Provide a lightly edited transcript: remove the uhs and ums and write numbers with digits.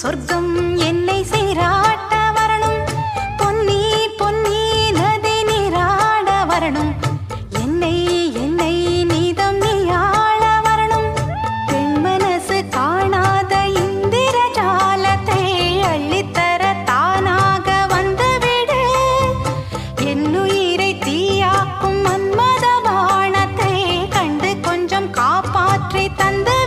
சொர்க்கம் என்னை சீராட்ட வரணும், பொன்னி பொன்னி நதி நீராட வரணும், என்னை என்னை நீதம் நீயாள வரணும். பெண் மனசு காணாத இந்திர ஜாலத்தை அள்ளித்தர தானாக வந்துவிடு. என்னுயிரை தீயாக்கும் மன்மத வானத்தை கண்டு கொஞ்சம் காப்பாற்றி தந்து